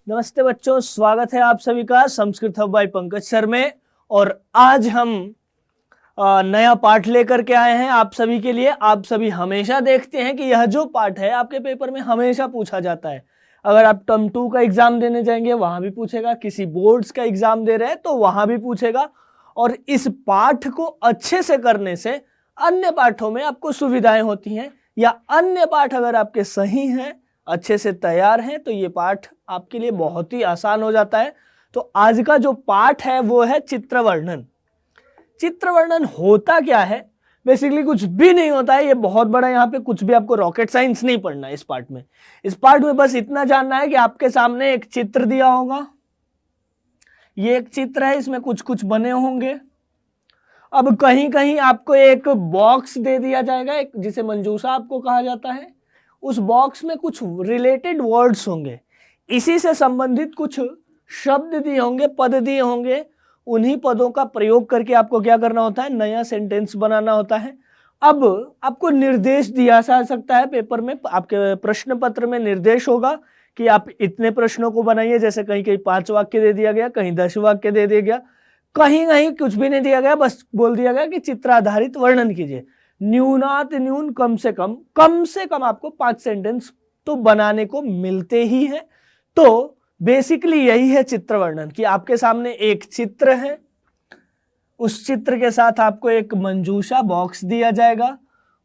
नमस्ते बच्चों, स्वागत है आप सभी का Sanskrit hub by Pankaj sir में। और आज हम नया पाठ लेकर के आए हैं आप सभी के लिए। आप सभी हमेशा देखते हैं कि यह जो पाठ है आपके पेपर में हमेशा पूछा जाता है। अगर आप टर्म 2 का एग्जाम देने जाएंगे वहां भी पूछेगा, किसी बोर्ड्स का एग्जाम दे रहे हैं तो वहां भी पूछेगा। और इस पाठ को अच्छे से करने से अन्य पाठों में आपको सुविधाएं होती हैं, या अन्य पाठ अगर आपके सही हैं, अच्छे से तैयार हैं, तो ये पाठ आपके लिए बहुत ही आसान हो जाता है। तो आज का जो पाठ है वो है चित्र वर्णन। चित्र वर्णन होता क्या है? बेसिकली कुछ भी नहीं होता है। ये बहुत बड़ा, यहाँ पे कुछ भी आपको रॉकेट साइंस नहीं पढ़ना है इस पाठ में। इस पाठ में बस इतना जानना है कि आपके सामने एक चित्र दिया होगा, ये एक चित्र है, इसमें कुछ कुछ बने होंगे। अब कहीं कहीं आपको एक बॉक्स दे दिया जाएगा, एक जिसे मंजूषा आपको कहा जाता है। उस बॉक्स में कुछ रिलेटेड वर्ड्स होंगे, इसी से संबंधित कुछ शब्द दिए होंगे, पद दिए होंगे। उन्हीं पदों का प्रयोग करके आपको क्या करना होता है? नया सेंटेंस बनाना होता है। अब आपको निर्देश दिया जा सकता है पेपर में, आपके प्रश्न पत्र में निर्देश होगा कि आप इतने प्रश्नों को बनाइए। जैसे कहीं कहीं 5 वाक्य दे दिया गया, कहीं 10 वाक्य दे दिया गया, कहीं कहीं कुछ भी नहीं दिया गया, बस बोल दिया गया कि चित्र आधारित वर्णन कीजिए। न्यूनात न्यून कम से कम आपको 5 सेंटेंस तो बनाने को मिलते ही हैं। तो बेसिकली यही है चित्र वर्णन, कि आपके सामने एक चित्र है, उस चित्र के साथ आपको एक मंजूषा बॉक्स दिया जाएगा।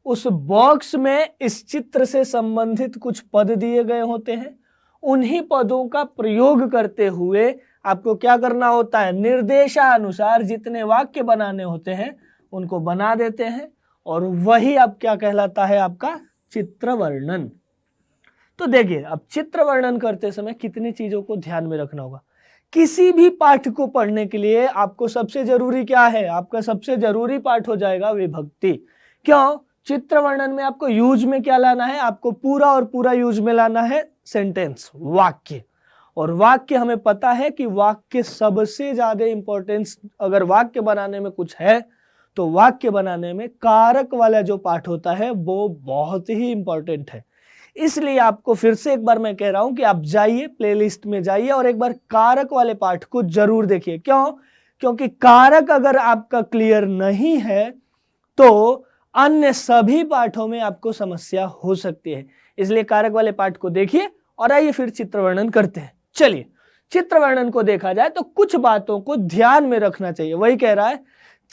उस बॉक्स में इस चित्र से संबंधित कुछ पद दिए गए होते हैं। उन्हीं पदों का प्रयोग करते हुए आपको क्या करना होता है? निर्देशानुसार जितने वाक्य बनाने होते हैं उनको बना देते हैं, और वही अब क्या कहलाता है? आपका चित्र वर्णन। तो देखिए, अब चित्र वर्णन करते समय कितनी चीजों को ध्यान में रखना होगा। किसी भी पाठ को पढ़ने के लिए आपको सबसे जरूरी क्या है? आपका सबसे जरूरी पाठ हो जाएगा विभक्ति। क्यों? चित्र वर्णन में आपको यूज में क्या लाना है? आपको पूरा और पूरा यूज में लाना है सेंटेंस, वाक्य। और वाक्य हमें पता है कि वाक्य सबसे ज्यादा इंपॉर्टेंस अगर वाक्य बनाने में कुछ है तो वाक्य बनाने में कारक वाला जो पाठ होता है वो बहुत ही इंपॉर्टेंट है। इसलिए आपको फिर से एक बार मैं कह रहा हूं कि आप जाइए, प्लेलिस्ट में जाइए और एक बार कारक वाले पाठ को जरूर देखिए। क्यों? क्योंकि कारक अगर आपका क्लियर नहीं है तो अन्य सभी पाठों में आपको समस्या हो सकती है। इसलिए कारक वाले पाठ को देखिए और आइए फिर चित्र वर्णन करते हैं। चलिए, चित्र वर्णन को देखा जाए तो कुछ बातों को ध्यान में रखना चाहिए। वही कह रहा है,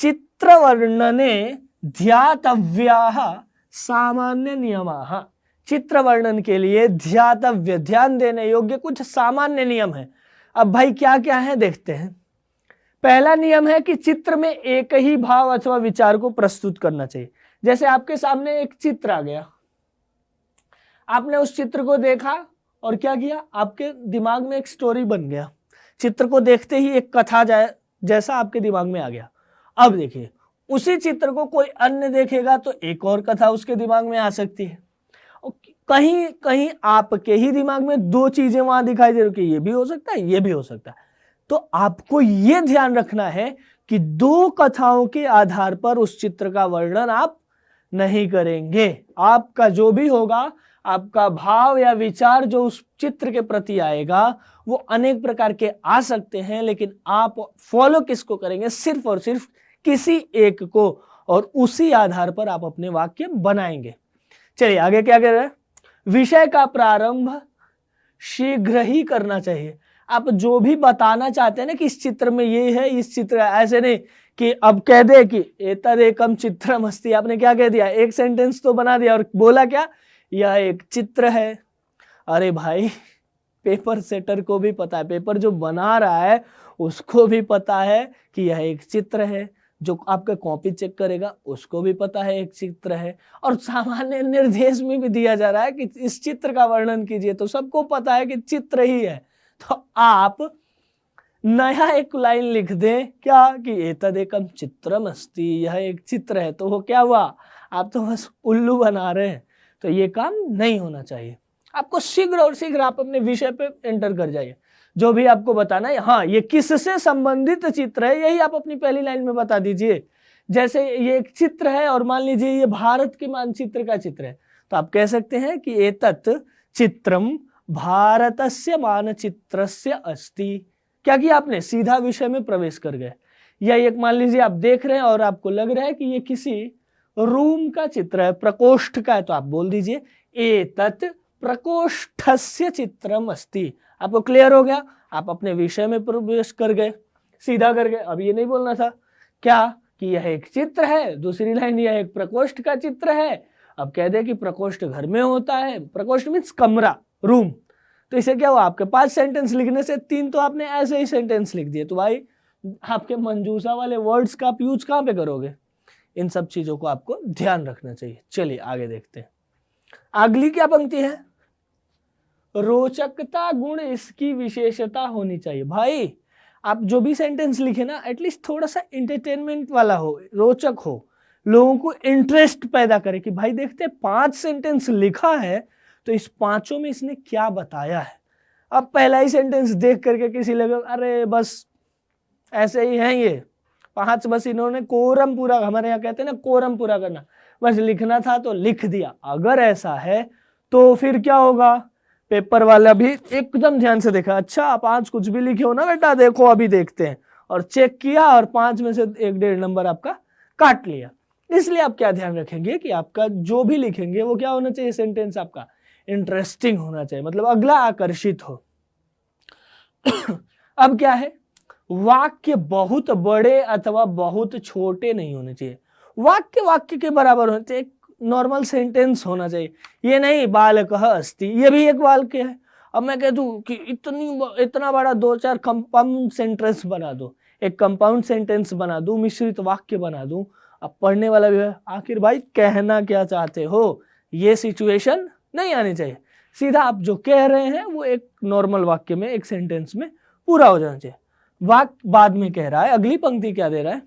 चित्र वर्णने ध्यातव्याः सामान्य नियमाः। चित्र वर्णन के लिए ध्यातव्य, ध्यान देने योग्य कुछ सामान्य नियम है। अब भाई क्या क्या है देखते हैं। पहला नियम है कि चित्र में एक ही भाव अथवा विचार को प्रस्तुत करना चाहिए। जैसे आपके सामने एक चित्र आ गया, आपने उस चित्र को देखा और क्या किया? आपके दिमाग में एक स्टोरी बन गया। चित्र को देखते ही एक कथा जैसा आपके दिमाग में आ गया। अब देखिए, उसी चित्र को कोई अन्य देखेगा तो एक और कथा उसके दिमाग में आ सकती है। कहीं कहीं आपके ही दिमाग में 2 चीजें वहां दिखाई दे रही कि ये भी हो सकता है, ये भी हो सकता है। तो आपको ये ध्यान रखना है कि 2 कथाओं के आधार पर उस चित्र का वर्णन आप नहीं करेंगे। आपका जो भी होगा, आपका भाव या विचार जो उस चित्र के प्रति आएगा वो अनेक प्रकार के आ सकते हैं, लेकिन आप फॉलो किसको करेंगे? सिर्फ और सिर्फ किसी एक को, और उसी आधार पर आप अपने वाक्य बनाएंगे। चलिए आगे क्या कह रहे हैं? विषय का प्रारंभ शीघ्र ही करना चाहिए। आप जो भी बताना चाहते हैं ना कि इस चित्र में ये है, इस चित्र, ऐसे नहीं कि अब कह दे कि एतदेकम चित्रमस्ति। आपने क्या कह दिया? एक सेंटेंस तो बना दिया और बोला क्या? यह एक चित्र है। अरे भाई, पेपर सेटर को भी पता है, पेपर जो बना रहा है उसको भी पता है कि यह एक चित्र है। जो आपका कॉपी चेक करेगा उसको भी पता है एक चित्र है। और सामान्य निर्देश में भी दिया जा रहा है कि इस चित्र का वर्णन कीजिए, तो सबको पता है कि चित्र ही है। तो आप नया एक लाइन लिख दें क्या? कि एतदेकम चित्रमस्ति, यह एक चित्र है। तो वो क्या हुआ? आप तो बस उल्लू बना रहे हैं। तो ये काम नहीं होना चाहिए। आपको शीघ्र और शीघ्र आप अपने विषय पे एंटर कर जाइए। जो भी आपको बताना है, हाँ ये किससे संबंधित चित्र है, यही आप अपनी पहली लाइन में बता दीजिए। जैसे ये एक चित्र है और मान लीजिए ये भारत के मानचित्र का चित्र है, तो आप कह सकते हैं कि एतत् चित्रम भारतस्य मानचित्रस्य अस्ति। क्या किया आपने, सीधा विषय में प्रवेश कर गए। या एक मान लीजिए आप देख रहे हैं और आपको लग रहा है कि ये किसी रूम का चित्र है, प्रकोष्ठ का है, तो आप बोल दीजिए एतत् प्रकोष्ठस्य चित्रम अस्ति। आपको क्लियर हो गया, आप अपने विषय में प्रवेश कर गए, सीधा कर गए। अब ये नहीं बोलना था क्या कि यह एक चित्र है, दूसरी लाइन यह एक प्रकोष्ठ का चित्र है। अब कह दे कि प्रकोष्ठ घर में होता है, प्रकोष्ठ मीन्स कमरा, रूम। तो इसे क्या हुआ, आपके 5 सेंटेंस लिखने से 3 तो आपने ऐसे ही सेंटेंस लिख दिए। तो भाई आपके मंजूसा वाले वर्ड्स का आप यूज कहाँ पे करोगे? इन सब चीजों को आपको ध्यान रखना चाहिए। चलिए आगे देखते हैं। अगली क्या पंक्ति है, रोचकता गुण इसकी विशेषता होनी चाहिए। भाई आप जो भी सेंटेंस लिखे ना, एटलीस्ट थोड़ा सा एंटरटेनमेंट वाला हो, रोचक हो, लोगों को इंटरेस्ट पैदा करे कि भाई देखते 5 सेंटेंस लिखा है तो इस 5 में इसने क्या बताया है। अब पहला ही सेंटेंस देख करके किसी लगे अरे बस ऐसे ही है ये 5, बस इन्होंने कोरम पूरा, हमारे यहाँ कहते हैं ना कोरम पूरा करना, बस लिखना था तो लिख दिया। अगर ऐसा है तो फिर क्या होगा, पेपर वाला भी एकदम ध्यान से देखा, अच्छा 5 कुछ भी लिखे हो ना बेटा, देखो अभी देखते हैं, और चेक किया और 5 में से 1-1.5 नंबर आपका काट लिया। इसलिए आप क्या ध्यान रखेंगे कि आपका जो भी लिखेंगे वो क्या होना चाहिए, सेंटेंस आपका इंटरेस्टिंग होना चाहिए, मतलब अगला आकर्षित हो। अब क्या है, वाक्य बहुत बड़े अथवा बहुत छोटे नहीं होने चाहिए। वाक्य वाक्य के बराबर होना चाहिए, नॉर्मल सेंटेंस होना चाहिए। ये नहीं बालकः अस्ति, ये भी एक वाक्य है। अब मैं कह दूं कि इतना बड़ा 2-4 कंपाउंड सेंटेंस बना दो, एक कंपाउंड सेंटेंस बना दूं, मिश्रित वाक्य बना दूं, अब पढ़ने वाला भी है आखिर भाई कहना क्या चाहते हो, ये सिचुएशन नहीं आनी चाहिए। सीधा आप जो कह रहे हैं वो एक नॉर्मल वाक्य में, एक सेंटेंस में पूरा हो जाना चाहिए। वाक्य बाद में कह रहा है, अगली पंक्ति क्या दे रहा है,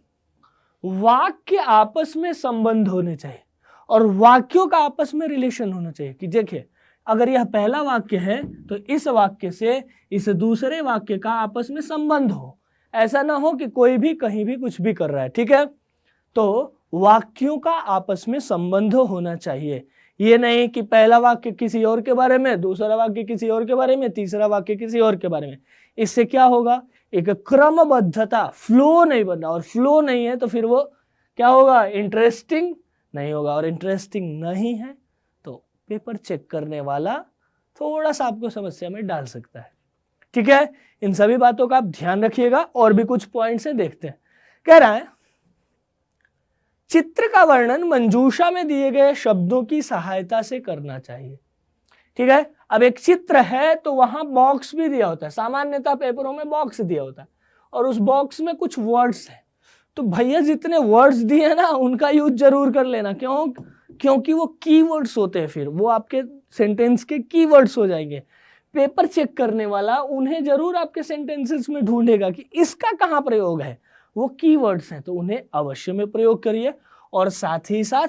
वाक्य आपस में संबंध होने चाहिए और वाक्यों का आपस में रिलेशन होना चाहिए। कि देखिए अगर यह पहला वाक्य है तो इस वाक्य से इस दूसरे वाक्य का आपस में संबंध हो, ऐसा ना हो कि कोई भी कहीं भी कुछ भी कर रहा है, ठीक है। तो वाक्यों का आपस में संबंध होना चाहिए, ये नहीं कि पहला वाक्य किसी और के बारे में, दूसरा वाक्य किसी और के बारे में, तीसरा वाक्य किसी और के बारे में। इससे क्या होगा, एक क्रमबद्धता, फ्लो नहीं बनना, और फ्लो नहीं है तो फिर वो क्या होगा, इंटरेस्टिंग नहीं होगा, और इंटरेस्टिंग नहीं है तो पेपर चेक करने वाला थोड़ा सा आपको समस्या में डाल सकता है, ठीक है। इन सभी बातों का आप ध्यान रखिएगा। और भी कुछ पॉइंट्स है, देखते हैं। कह रहा है चित्र का वर्णन मंजूषा में दिए गए शब्दों की सहायता से करना चाहिए, ठीक है। अब एक चित्र है तो वहां बॉक्स भी दिया होता है, सामान्यतः पेपरों में बॉक्स दिया होता है, और उस बॉक्स में कुछ वर्ड्स है। तो भैया जितने वर्ड्स दिए ना उनका यूज जरूर कर लेना, क्योंकि वो कीवर्ड्स होते हैं, फिर वो आपके सेंटेंस के कीवर्ड्स हो जाएंगे। पेपर चेक करने वाला उन्हें जरूर आपके सेंटेंसेस में ढूंढेगा कि इसका कहाँ प्रयोग है, वो कीवर्ड्स हैं, तो उन्हें अवश्य में प्रयोग करिए। और साथ ही साथ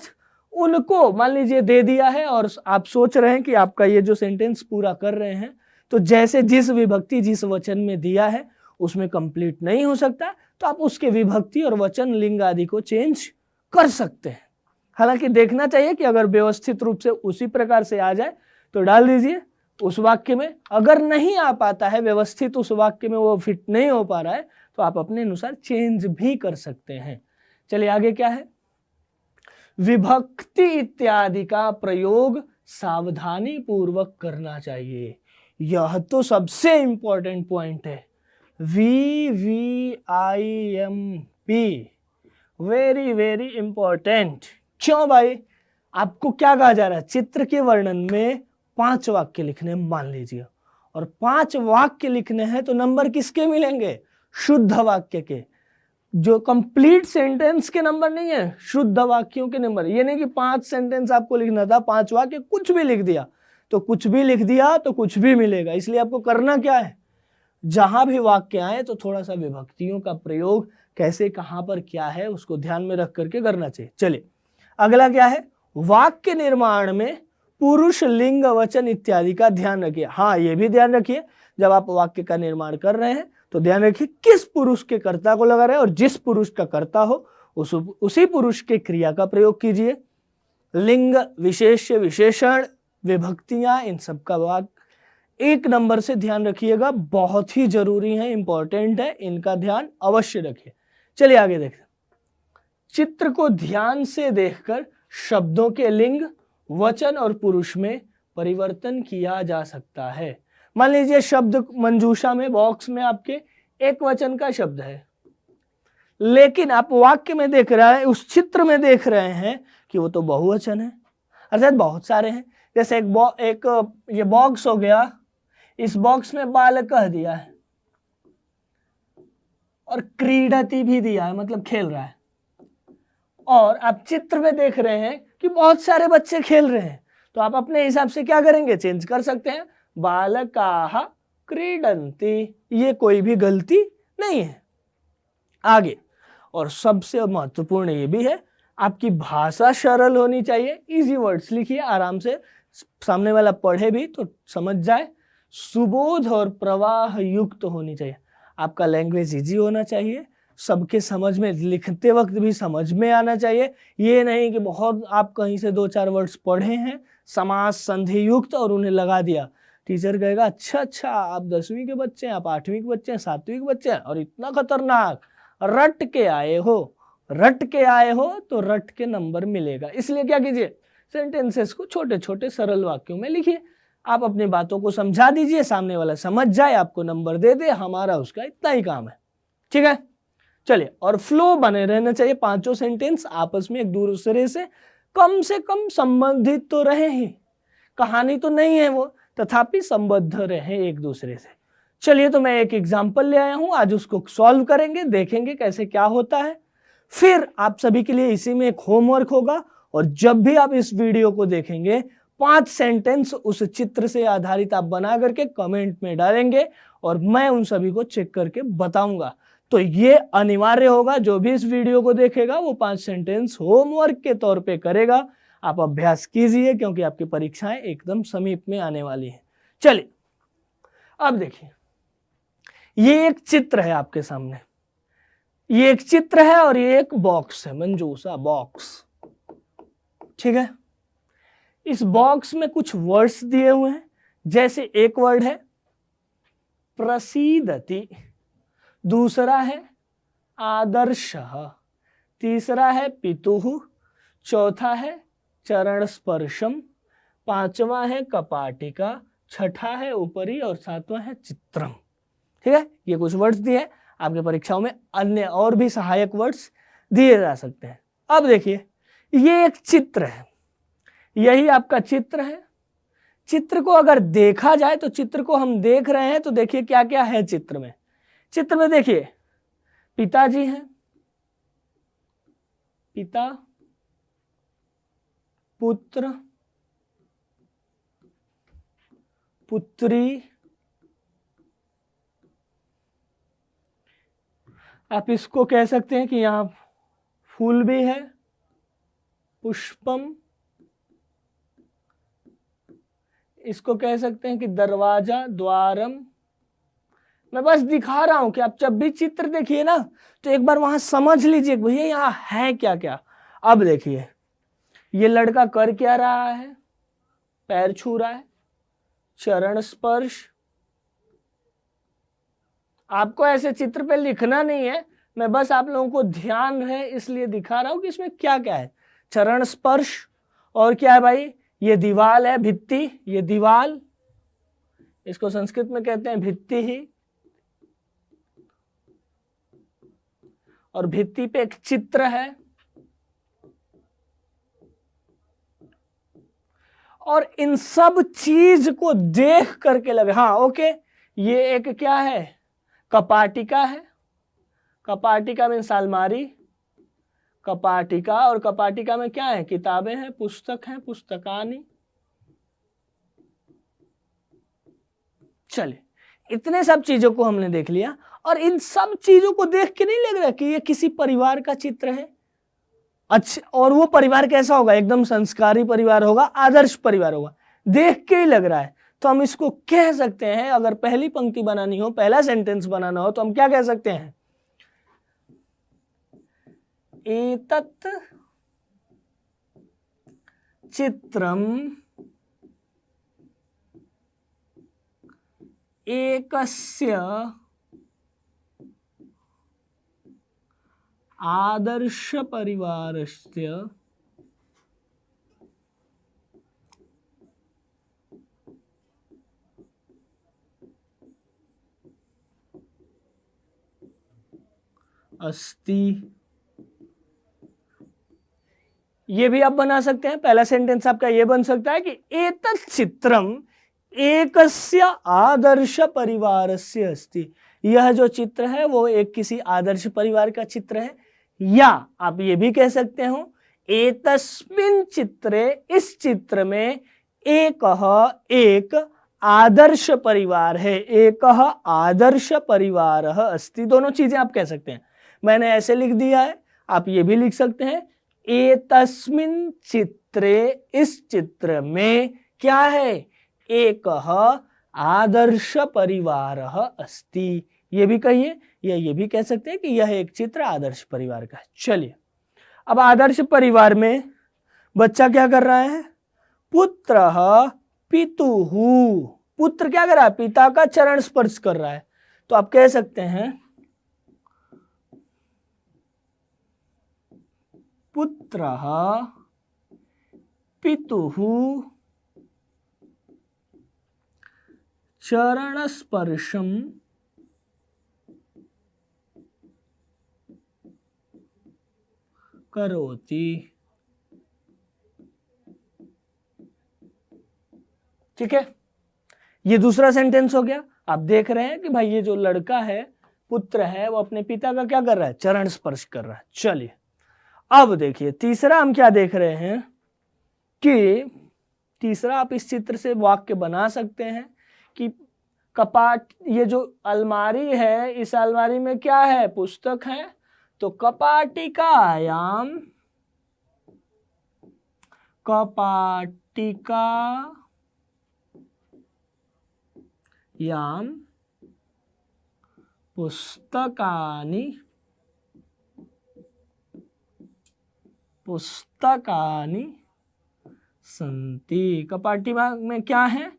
उनको मान लीजिए दे दिया है और आप सोच रहे हैं कि आपका ये जो सेंटेंस पूरा कर रहे हैं, तो जैसे जिस विभक्ति जिस वचन में दिया है उसमें कंप्लीट नहीं हो सकता, तो आप उसके विभक्ति और वचन लिंग आदि को चेंज कर सकते हैं। हालांकि देखना चाहिए कि अगर व्यवस्थित रूप से उसी प्रकार से आ जाए तो डाल दीजिए उस वाक्य में। अगर नहीं आ पाता है व्यवस्थित, उस वाक्य में वो फिट नहीं हो पा रहा है, तो आप अपने अनुसार चेंज भी कर सकते हैं। चलिए आगे क्या है, विभक्ति इत्यादि का प्रयोग सावधानी पूर्वक करना चाहिए। यह तो सबसे इंपॉर्टेंट पॉइंट है। VVIMP very very important. क्यों भाई, आपको क्या कहा जा रहा है, चित्र के वर्णन में 5 वाक्य लिखने मान लीजिए, और 5 वाक्य लिखने हैं तो नंबर किसके मिलेंगे, शुद्ध वाक्य के। जो कंप्लीट सेंटेंस के नंबर नहीं है, शुद्ध वाक्यों के नंबर। ये नहीं कि 5 सेंटेंस आपको लिखना था, 5 वाक्य कुछ भी लिख दिया तो कुछ भी लिख दिया तो कुछ भी मिलेगा। इसलिए आपको करना क्या है, जहां भी वाक्य आए तो थोड़ा सा विभक्तियों का प्रयोग कैसे कहां पर क्या है उसको ध्यान में रख करके करना चाहिए। चलिए अगला क्या है, वाक्य निर्माण में पुरुष लिंग वचन इत्यादि का ध्यान रखिए। हाँ, ये भी ध्यान रखिए जब आप वाक्य का निर्माण कर रहे हैं तो ध्यान रखिए किस पुरुष के कर्ता को लगा रहे हैं, और जिस पुरुष का कर्ता हो उसी पुरुष के क्रिया का प्रयोग कीजिए। लिंग, विशेष्य, विशेषण, विभक्तियां, इन सब का एक नंबर से ध्यान रखिएगा, बहुत ही जरूरी है, इंपॉर्टेंट है, इनका ध्यान अवश्य रखिए। चलिए आगे देखते हैं। चित्र को ध्यान से देखकर शब्दों के लिंग, वचन और पुरुष में परिवर्तन किया जा सकता है। मान लीजिए शब्द मंजूषा में, बॉक्स में आपके एक वचन का शब्द है, लेकिन आप वाक्य में देख रहे हैं, उस चित्र में देख रहे हैं कि वो तो बहुवचन है, अर्थात बहुत सारे हैं। जैसे एक ये बॉक्स हो गया, इस बॉक्स में बालक कह दिया है और क्रीडति भी दिया है, मतलब खेल रहा है, और आप चित्र में देख रहे हैं कि बहुत सारे बच्चे खेल रहे हैं, तो आप अपने हिसाब से क्या करेंगे, चेंज कर सकते हैं, बालकाः क्रीडन्ति, ये कोई भी गलती नहीं है। आगे, और सबसे महत्वपूर्ण ये भी है, आपकी भाषा सरल होनी चाहिए, इजी वर्ड्स लिखिए, आराम से सामने वाला पढ़े भी तो समझ जाए, सुबोध और प्रवाह युक्त होनी चाहिए। आपका लैंग्वेज इजी होना चाहिए, सबके समझ में, लिखते वक्त भी समझ में आना चाहिए। ये नहीं कि बहुत आप कहीं से 2-4 वर्ड्स पढ़े हैं समास संधि युक्त और उन्हें लगा दिया, टीचर कहेगा अच्छा आप 10वीं के बच्चे हैं, आप 8वीं के बच्चे हैं, 7वीं के बच्चे हैं, और इतना खतरनाक रट के आए हो तो रट के नंबर मिलेगा। इसलिए क्या कीजिए, सेंटेंसेस को छोटे छोटे सरल वाक्यों में लिखिए, आप अपनी बातों को समझा दीजिए, सामने वाला समझ जाए, आपको नंबर दे दे, हमारा उसका इतना ही काम है। ठीक है, चलिए, और फ्लो बने रहना चाहिए, पांचों सेंटेंस आपस में एक दूसरे से कम संबंधित तो रहे ही, कहानी तो नहीं है वो, तथापि संबद्ध रहे एक दूसरे से। चलिए, तो मैं एक एग्जाम्पल ले आया हूं, आज उसको सॉल्व करेंगे, देखेंगे कैसे क्या होता है। फिर आप सभी के लिए इसी में एक होमवर्क होगा, और जब भी आप इस वीडियो को देखेंगे 5 सेंटेंस उस चित्र से आधारित आप बना करके कमेंट में डालेंगे, और मैं उन सभी को चेक करके बताऊंगा। तो ये अनिवार्य होगा, जो भी इस वीडियो को देखेगा वो 5 सेंटेंस होमवर्क के तौर पे करेगा। आप अभ्यास कीजिए, क्योंकि आपकी परीक्षाएं एकदम समीप में आने वाली हैं। चलिए, अब देखिए, ये एक चित्र है आपके सामने, ये एक चित्र है और ये एक बॉक्स है, मंजूषा बॉक्स। ठीक है, इस बॉक्स में कुछ वर्ड्स दिए हुए हैं, जैसे एक वर्ड है प्रसीदति, दूसरा है आदर्शः, तीसरा है पितुः, चौथा है चरण स्पर्शम, पांचवा है कपाटिका, छठा है उपरी, और सातवां है चित्रम। ठीक है, ये कुछ वर्ड्स दिए हैं, आपके परीक्षाओं में अन्य और भी सहायक वर्ड्स दिए जा सकते हैं। अब देखिए, ये एक चित्र है, यही आपका चित्र है। चित्र को अगर देखा जाए तो चित्र को हम देख रहे हैं, तो देखिए क्या क्या है चित्र में। चित्र में देखिए, पिताजी हैं, पिता, पुत्र, पुत्री, आप इसको कह सकते हैं कि यहां फूल भी है, पुष्पम, इसको कह सकते हैं कि दरवाजा, द्वारम। मैं बस दिखा रहा हूं कि आप जब भी चित्र देखिए ना, तो एक बार वहां समझ लीजिए भैया यहाँ है क्या क्या। अब देखिए, ये लड़का कर क्या रहा है, पैर छू रहा है, चरण स्पर्श। आपको ऐसे चित्र पे लिखना नहीं है, मैं बस आप लोगों को ध्यान रहे इसलिए दिखा रहा हूं कि इसमें क्या क्या है। चरण स्पर्श, और क्या है भाई, ये दीवाल है, भित्ति, ये दीवाल, इसको संस्कृत में कहते हैं भित्ति ही, और भित्ति पे एक चित्र है, और इन सब चीज को देख करके लगे, हाँ ओके, ये एक क्या है, कपाटिका है, कपाटिका में अलमारी, कपाटिका, और कपाटिका में क्या है, किताबें हैं, पुस्तक हैं, पुस्तकानी। चलिए, इतने सब चीजों को हमने देख लिया, और इन सब चीजों को देख के नहीं लग रहा कि ये किसी परिवार का चित्र है। अच्छा, और वो परिवार कैसा होगा, एकदम संस्कारी परिवार होगा, आदर्श परिवार होगा, देख के ही लग रहा है। तो हम इसको कह सकते हैं, अगर पहली पंक्ति बनानी हो, पहला सेंटेंस बनाना हो, तो हम क्या कह सकते हैं, एतत् चित्रम एकस्य आदर्श परिवारस्य अस्ति। ये भी आप बना सकते हैं। पहला सेंटेंस आपका ये बन सकता है कि एतत् चित्रम एकस्य आदर्श परिवारस्य अस्ति। यह जो चित्र है वो एक किसी आदर्श परिवार का चित्र है। या आप ये भी कह सकते हो एतस्मिन् चित्रे, इस चित्र में एक आदर्श परिवार है, एक आदर्श परिवार अस्ति। दोनों चीजें आप कह सकते हैं। मैंने ऐसे लिख दिया है, आप ये भी लिख सकते हैं एतस्मिन् चित्रे, इस चित्र में क्या है, एक आदर्श परिवार अस्ति। ये भी कहिए, या ये भी कह सकते हैं कि यह एक चित्र आदर्श परिवार का है। चलिए, अब आदर्श परिवार में बच्चा क्या कर रहा है, पुत्रः पितुः। पुत्र क्या कर रहा है, पिता का चरण स्पर्श कर रहा है। तो आप कह सकते हैं पुत्रः पितुः चरणस्पर्शम करोति। ठीक है, ये दूसरा सेंटेंस हो गया। आप देख रहे हैं कि भाई ये जो लड़का है, पुत्र है, वो अपने पिता का क्या कर रहा है, चरण स्पर्श कर रहा है। चलिए, अब देखिए तीसरा हम क्या देख रहे हैं कि तीसरा आप इस चित्र से वाक्य बना सकते हैं कि कपाट, ये जो अलमारी है, इस अलमारी में क्या है, पुस्तक है। तो कपाटिकायाम पुस्तकानि संति। कपाटी में क्या है,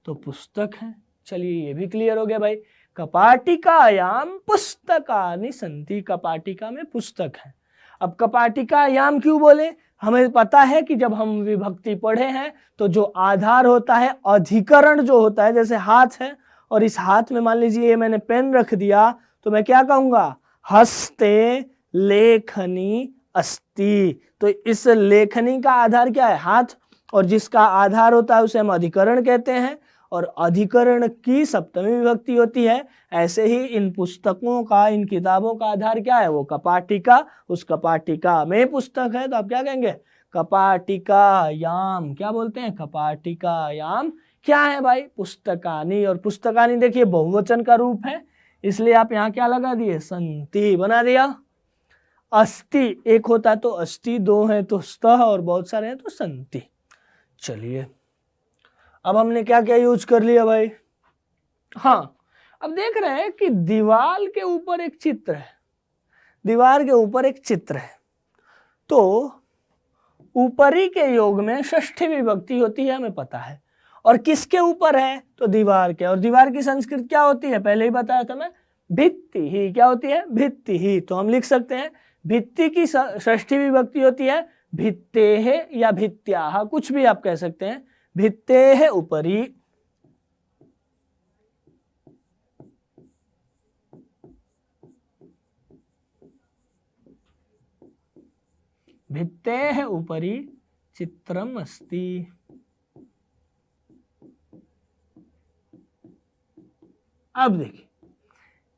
तो पुस्तक है। चलिए, ये भी क्लियर हो गया भाई। कपाटिकायाम पुस्तकानि संति, कपाटिका में पुस्तक है। अब कपाटिकायाम क्यों बोले, हमें पता है कि जब हम विभक्ति पढ़े हैं तो जो आधार होता है, अधिकरण जो होता है, जैसे हाथ है और इस हाथ में मान लीजिए ये मैंने पेन रख दिया, तो मैं क्या कहूंगा, हस्ते लेखनी अस्ति। तो इस लेखनी का आधार क्या है, हाथ, और जिसका आधार होता है उसे हम अधिकरण कहते हैं, और अधिकरण की सप्तमी विभक्ति होती है। ऐसे ही इन पुस्तकों का, इन किताबों का आधार क्या है, वो कपाटिका। उस कपाटिका में पुस्तक है, तो आप क्या कहेंगे, कपाटिकायाम। क्या बोलते हैं, कपाटिकायाम क्या है भाई, पुस्तकानि। और पुस्तकानि देखिए बहुवचन का रूप है, इसलिए आप यहाँ क्या लगा दिए, संति बना दिया। अस्ति एक होता तो अस्ति, दो है तो स्तः, और बहुत सारे हैं तो संति। चलिए, अब हमने क्या क्या यूज कर लिया भाई। हाँ, अब देख रहे हैं कि दीवार के ऊपर एक चित्र है, दीवार के ऊपर एक चित्र है। तो ऊपरी के योग में षष्ठी विभक्ति होती है, हमें पता है। और किसके ऊपर है, तो दीवार के। और दीवार की संस्कृत क्या होती है, पहले ही बताया था मैं, भित्ति ही। क्या होती है, भित्ति ही। तो हम लिख सकते हैं भित्ति की षष्ठी विभक्ति होती है भित्तेः या भित्त्याः, कुछ भी आप कह सकते हैं। भित्तेः उपरि भित्तेः उपरि चित्रम अस्ति। अब देखिए,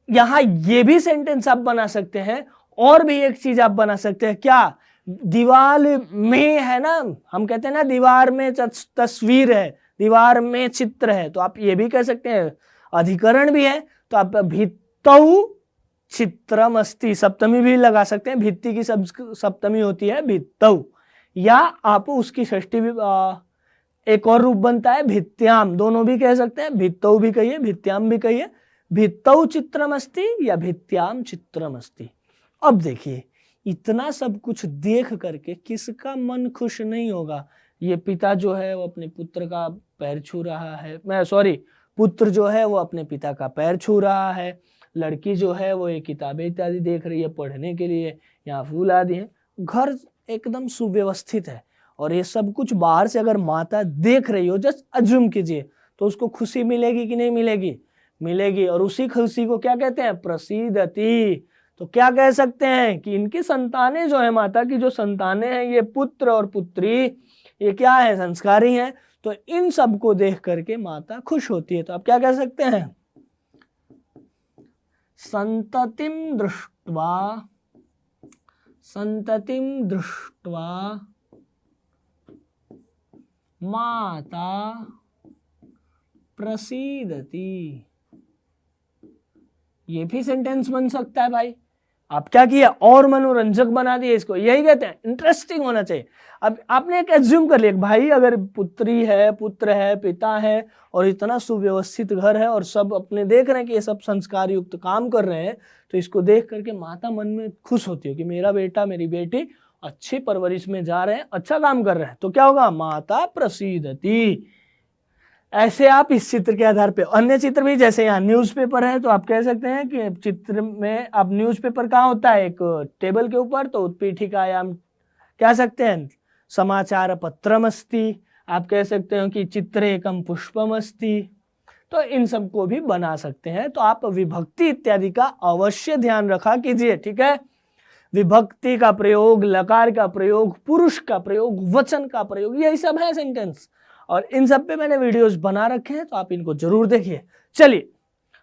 यहां ये भी सेंटेंस आप बना सकते हैं, और भी एक चीज आप बना सकते हैं। क्या, दीवार में है ना, हम कहते हैं ना दीवार में तस्वीर है, दीवार में चित्र है, तो आप ये भी कह सकते हैं, अधिकरण भी है, तो आप भित्तौ चित्रम अस्ति, सप्तमी भी लगा सकते हैं। भित्ति की सप्तमी होती है भित्तौ, या आप उसकी षष्ठी भी एक और रूप बनता है भित्त्याम, दोनों भी कह सकते हैं। भित्तौ भी कहिए, भित्त्याम भी कहिए। भित्तौ चित्रम अस्ति या भित्त्याम चित्रम अस्ति। अब देखिए, इतना सब कुछ देख करके किसका मन खुश नहीं होगा। ये पिता जो है वो अपने पुत्र का पैर छू रहा है, मैं सॉरी, पुत्र जो है वो अपने पिता का पैर छू रहा है, लड़की जो है वो ये किताबें इत्यादि देख रही है पढ़ने के लिए, यहाँ फूल आदि है, घर एकदम सुव्यवस्थित है। और ये सब कुछ बाहर से अगर माता देख रही हो, जस्ट अज्यूम कीजिए, तो उसको खुशी मिलेगी कि नहीं मिलेगी? मिलेगी। और उसी खुशी को क्या कहते हैं? प्रसीदति। तो क्या कह सकते हैं कि इनकी संतानें जो है, माता की जो संतानें हैं, ये पुत्र और पुत्री, ये क्या है? संस्कारी हैं। तो इन सब को देख करके माता खुश होती है। तो आप क्या कह सकते हैं? संततिम दृष्ट्वा माता प्रसीदति। ये भी सेंटेंस बन सकता है भाई। आप क्या किया? और मनोरंजक बना दिए इसको। यही कहते हैं इंटरेस्टिंग होना चाहिए। अब आपने एक एज्यूम कर लिया, भाई अगर पुत्री है, पुत्र है, पिता है, और इतना सुव्यवस्थित घर है, और सब अपने देख रहे हैं कि ये सब संस्कार युक्त काम कर रहे हैं, तो इसको देख करके माता मन में खुश होती है कि मेरा बेटा, मेरी बेटी अच्छी परवरिश में जा रहे हैं, अच्छा काम कर रहे हैं। तो क्या होगा? माता प्रसीदति। ऐसे आप इस चित्र के आधार पे अन्य चित्र भी, जैसे यहाँ न्यूज़पेपर है, तो आप कह सकते हैं कि चित्र में अब न्यूज़पेपर कहाँ होता है? एक टेबल के ऊपर, तो उत्पीठिकायाम कह सकते हैं समाचार पत्रमस्ति। आप कह सकते हो कि चित्रे एकम पुष्पमस्ति। तो इन सब को भी बना सकते हैं। तो आप विभक्ति इत्यादि का अवश्य ध्यान रखा कीजिए, ठीक है? विभक्ति का प्रयोग, लकार का प्रयोग, पुरुष का प्रयोग, वचन का प्रयोग, यही सब है सेंटेंस। और इन सब पे मैंने वीडियोस बना रखे हैं, तो आप इनको जरूर देखिए। चलिए,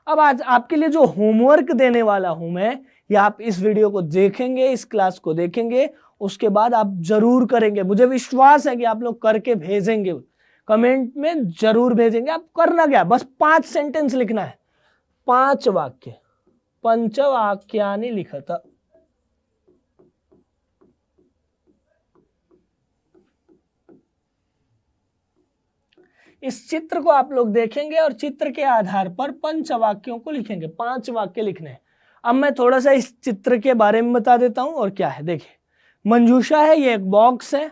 अब आज आपके लिए जो होमवर्क देने वाला हूं मैं, या आप इस वीडियो को देखेंगे, इस क्लास को देखेंगे, उसके बाद आप जरूर करेंगे। मुझे विश्वास है कि आप लोग करके भेजेंगे, कमेंट में जरूर भेजेंगे। आप करना क्या? बस 5 सेंटेंस लिखना है, 5 वाक्य, पंचवाक्यानि लिखत। इस चित्र को आप लोग देखेंगे और चित्र के आधार पर पंचवाक्यों को लिखेंगे। 5 वाक्य लिखने हैं। अब मैं थोड़ा सा इस चित्र के बारे में बता देता हूं। और क्या है, देखिए, मंजूषा है, ये एक बॉक्स है,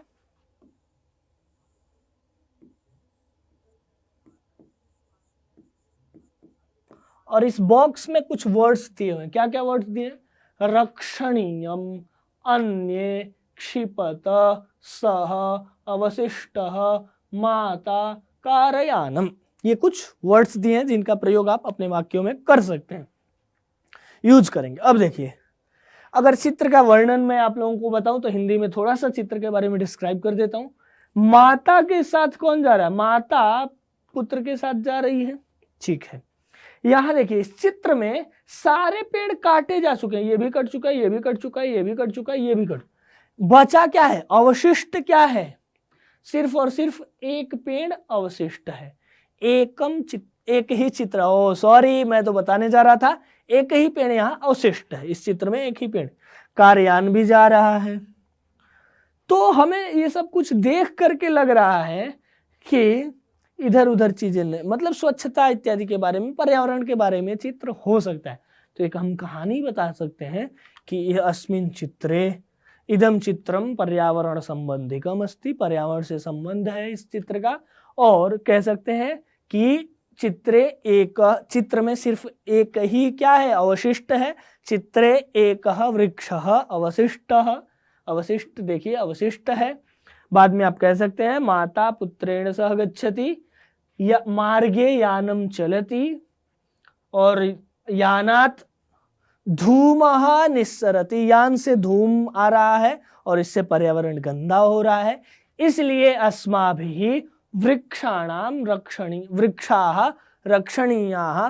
और इस बॉक्स में कुछ वर्ड्स दिए हुए हैं। क्या क्या वर्ड्स दिए? रक्षणीयम, अन्य, क्षिपत, सह, अवशिष्टः, माता, कारयानम। ये कुछ वर्ड्स दिए हैं जिनका प्रयोग आप अपने वाक्यों में कर सकते हैं, यूज करेंगे। अब देखिए, अगर चित्र का वर्णन मैं आप लोगों को बताऊं, तो हिंदी में थोड़ा सा चित्र के बारे में डिस्क्राइब कर देता हूं। माता के साथ कौन जा रहा है? माता पुत्र के साथ जा रही है, ठीक है। यहां देखिए, इस चित्र में सारे पेड़ काटे जा चुके हैं। ये भी कट चुका है, ये भी कट चुका है, ये भी कट चुका है, ये भी कट। बचा क्या है? अवशिष्ट क्या है? सिर्फ और सिर्फ एक पेड़ अवशिष्ट है। एक ही चित्र, ओ सॉरी, मैं तो बताने जा रहा था, एक ही पेड़ यहां अवशिष्ट है। इस चित्र में एक ही पेड़। कारयान भी जा रहा है। तो हमें ये सब कुछ देख करके लग रहा है कि इधर उधर चीजें, मतलब स्वच्छता इत्यादि के बारे में, पर्यावरण के बारे में चित्र हो सकता है। तो एक हम कहानी बता सकते हैं कि यह अस्मिन् चित्रे इदम चित्रम पर्यावरण संबंधिकम अस्ति। पर्यावरण से संबंध है इस चित्र का। और कह सकते हैं कि चित्र में सिर्फ एक ही क्या है? अवशिष्ट है। चित्रे एकः वृक्षः अवशिष्टः। अवशिष्ट देखिए, अवशिष्ट है। बाद में आप कह सकते हैं माता पुत्रेण सह गच्छति, या मार्गे यानम चलति, और यानात धूमः निस्सरति। यान से धूम आ रहा है और इससे पर्यावरण गंदा हो रहा है। इसलिए अस्माभिः वृक्षाणाम वृक्षाः रक्षणीयाः,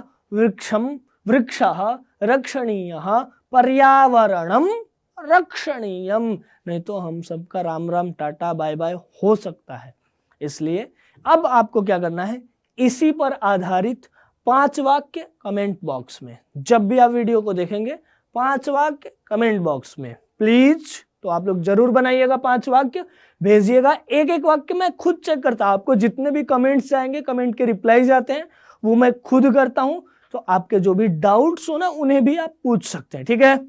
वृक्षः रक्षणीयः, पर्यावरणम रक्षणीयम। नहीं तो हम सबका राम राम टाटा बाय बाय हो सकता है। इसलिए अब आपको क्या करना है? इसी पर आधारित 5 वाक्य कमेंट बॉक्स में, जब भी आप वीडियो को देखेंगे, 5 वाक्य कमेंट बॉक्स में प्लीज। तो आप लोग जरूर बनाइएगा, 5 वाक्य भेजिएगा। एक एक वाक्य मैं खुद चेक करता हूं। आपको जितने भी कमेंट्स आएंगे, कमेंट के रिप्लाई आते हैं, वो मैं खुद करता हूं। तो आपके जो भी डाउट्स हो ना, उन्हें भी आप पूछ सकते हैं, ठीक है।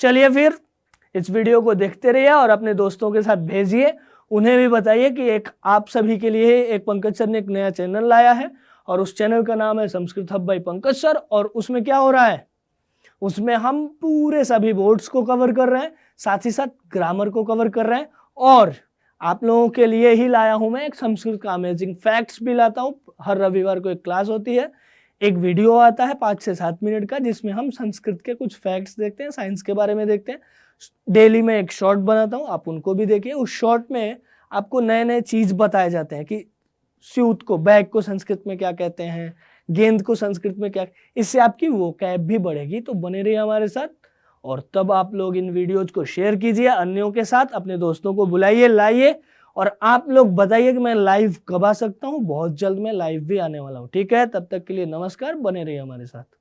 चलिए फिर इस वीडियो को देखते रहिए और अपने दोस्तों के साथ भेजिए। उन्हें भी बताइए कि एक आप सभी के लिए एक पंकज सर ने एक नया चैनल लाया है, और उस चैनल का नाम है Sanskrit hub by Pankaj sir. और उसमें क्या हो रहा है, उसमें हम पूरे सभी बोर्ड्स को कवर कर रहे हैं, साथ ही साथ ग्रामर को कवर कर रहे हैं। और आप लोगों के लिए ही लाया हूं मैं एक संस्कृत का अमेजिंग फैक्ट्स भी लाता हूं। हर रविवार को एक क्लास होती है, एक वीडियो आता है 5 से 7 मिनट का, जिसमें हम संस्कृत के कुछ फैक्ट्स देखते हैं, साइंस के बारे में देखते हैं। डेली में एक शॉर्ट बनाता हूं, आप उनको भी देखिए। उस शॉर्ट में आपको नए नए चीज बताए जाते हैं कि स्यूत को, बैग को संस्कृत में क्या कहते हैं, गेंद को संस्कृत में क्या। इससे आपकी वोकैब भी बढ़ेगी। तो बने रहिए हमारे साथ। और तब आप लोग इन वीडियोज को शेयर कीजिए अन्यों के साथ, अपने दोस्तों को बुलाइए, लाइए। और आप लोग बताइए कि मैं लाइव कब आ सकता हूँ। बहुत जल्द मैं लाइव भी आने वाला हूँ, ठीक है। तब तक के लिए नमस्कार, बने रहिए हमारे साथ।